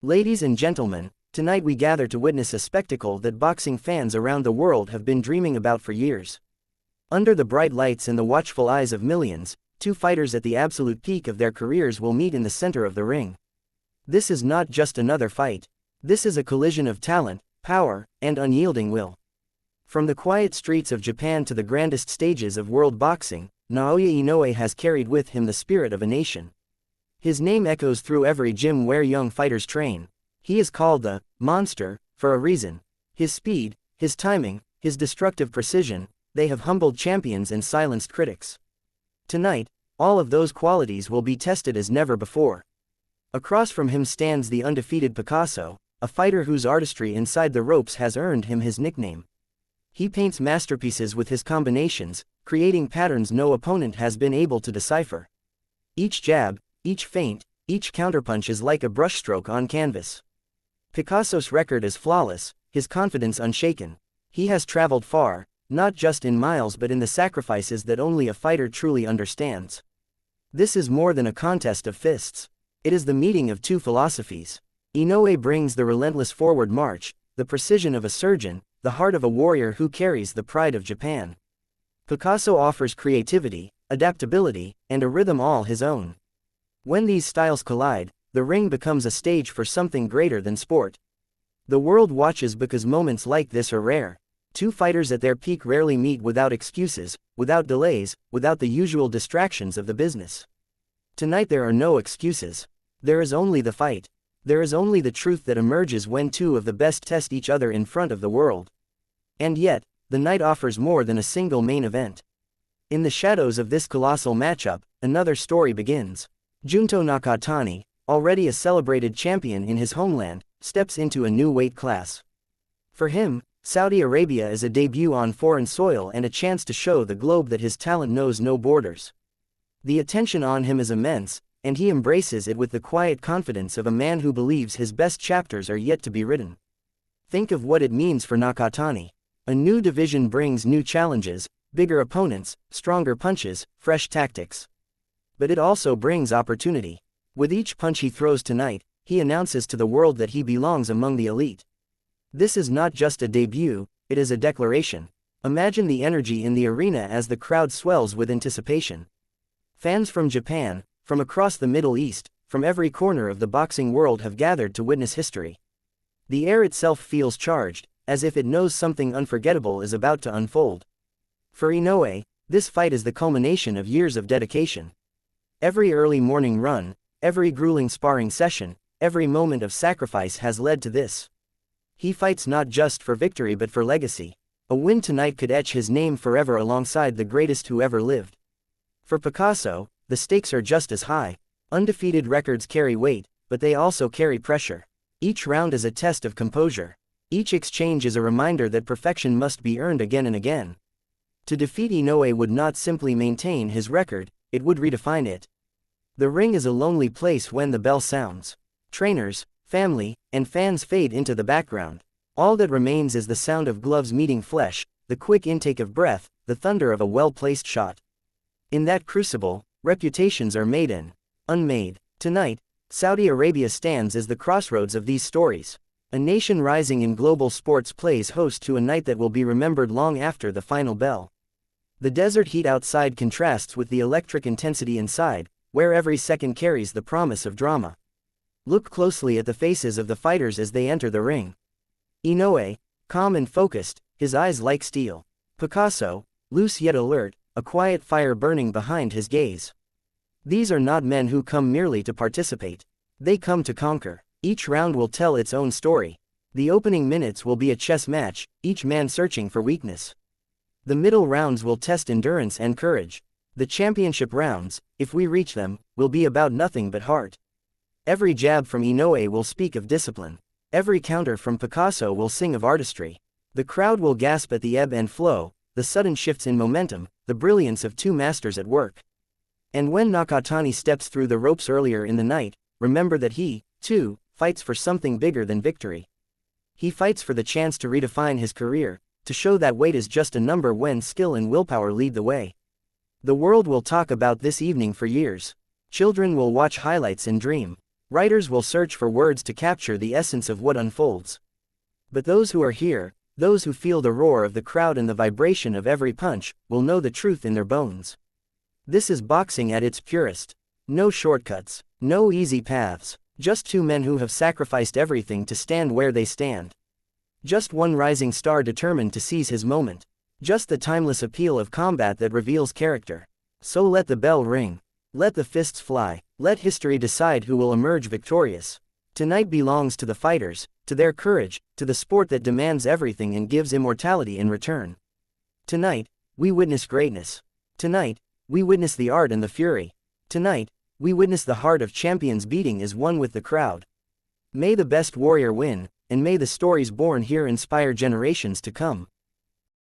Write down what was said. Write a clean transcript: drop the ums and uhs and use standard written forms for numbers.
Ladies and gentlemen, tonight we gather to witness a spectacle that boxing fans around the world have been dreaming about for years. Under the bright lights and the watchful eyes of millions, two fighters at the absolute peak of their careers will meet in the center of the ring. This is not just another fight. This is a collision of talent, power, and unyielding will. From the quiet streets of Japan to the grandest stages of world boxing, Naoya Inoue has carried with him the spirit of a nation. His name echoes through every gym where young fighters train. He is called the monster for a reason. His speed, his timing, his destructive precision, they have humbled champions and silenced critics. Tonight, all of those qualities will be tested as never before. Across from him stands the undefeated Picasso, a fighter whose artistry inside the ropes has earned him his nickname. He paints masterpieces with his combinations, creating patterns no opponent has been able to decipher. Each jab, each feint, each counterpunch is like a brushstroke on canvas. Picasso's record is flawless, his confidence unshaken. He has traveled far, not just in miles but in the sacrifices that only a fighter truly understands. This is more than a contest of fists. It is the meeting of two philosophies. Inoue brings the relentless forward march, the precision of a surgeon, the heart of a warrior who carries the pride of Japan. Picasso offers creativity, adaptability, and a rhythm all his own. When these styles collide, the ring becomes a stage for something greater than sport. The world watches because moments like this are rare. Two fighters at their peak rarely meet without excuses, without delays, without the usual distractions of the business. Tonight there are no excuses. There is only the fight. There is only the truth that emerges when two of the best test each other in front of the world. And yet, the night offers more than a single main event. In the shadows of this colossal matchup, another story begins. Junto Nakatani, already a celebrated champion in his homeland, steps into a new weight class. For him, Saudi Arabia is a debut on foreign soil and a chance to show the globe that his talent knows no borders. The attention on him is immense, and he embraces it with the quiet confidence of a man who believes his best chapters are yet to be written. Think of what it means for Nakatani. A new division brings new challenges, bigger opponents, stronger punches, fresh tactics. But it also brings opportunity. With each punch he throws tonight, he announces to the world that he belongs among the elite. This is not just a debut, it is a declaration. Imagine the energy in the arena as the crowd swells with anticipation. Fans from Japan, from across the Middle East, from every corner of the boxing world have gathered to witness history. The air itself feels charged, as if it knows something unforgettable is about to unfold. For Inoue, this fight is the culmination of years of dedication. Every early morning run, every grueling sparring session, every moment of sacrifice has led to this. He fights not just for victory but for legacy. A win tonight could etch his name forever alongside the greatest who ever lived. For Picasso, the stakes are just as high. Undefeated records carry weight, but they also carry pressure. Each round is a test of composure. Each exchange is a reminder that perfection must be earned again and again. To defeat Inoue would not simply maintain his record, it would redefine it. The ring is a lonely place when the bell sounds. Trainers, family, and fans fade into the background. All that remains is the sound of gloves meeting flesh, the quick intake of breath, the thunder of a well-placed shot. In that crucible, reputations are made and unmade. Tonight, Saudi Arabia stands as the crossroads of these stories. A nation rising in global sports plays host to a night that will be remembered long after the final bell. The desert heat outside contrasts with the electric intensity inside, where every second carries the promise of drama. Look closely at the faces of the fighters as they enter the ring. Inoue, calm and focused, his eyes like steel. Picasso, loose yet alert, a quiet fire burning behind his gaze. These are not men who come merely to participate. They come to conquer. Each round will tell its own story. The opening minutes will be a chess match, each man searching for weakness. The middle rounds will test endurance and courage. The championship rounds, if we reach them, will be about nothing but heart. Every jab from Inoue will speak of discipline. Every counter from Picasso will sing of artistry. The crowd will gasp at the ebb and flow, the sudden shifts in momentum, the brilliance of two masters at work. And when Nakatani steps through the ropes earlier in the night, remember that he, too, fights for something bigger than victory. He fights for the chance to redefine his career, to show that weight is just a number when skill and willpower lead the way. The world will talk about this evening for years. Children will watch highlights and dream. Writers will search for words to capture the essence of what unfolds. But those who are here, those who feel the roar of the crowd and the vibration of every punch, will know the truth in their bones. This is boxing at its purest. No shortcuts, no easy paths, just two men who have sacrificed everything to stand where they stand. Just one rising star determined to seize his moment. Just the timeless appeal of combat that reveals character. So let the bell ring. Let the fists fly. Let history decide who will emerge victorious. Tonight belongs to the fighters, to their courage, to the sport that demands everything and gives immortality in return. Tonight, we witness greatness. Tonight, we witness the art and the fury. Tonight, we witness the heart of champions beating as one with the crowd. May the best warrior win, and may the stories born here inspire generations to come.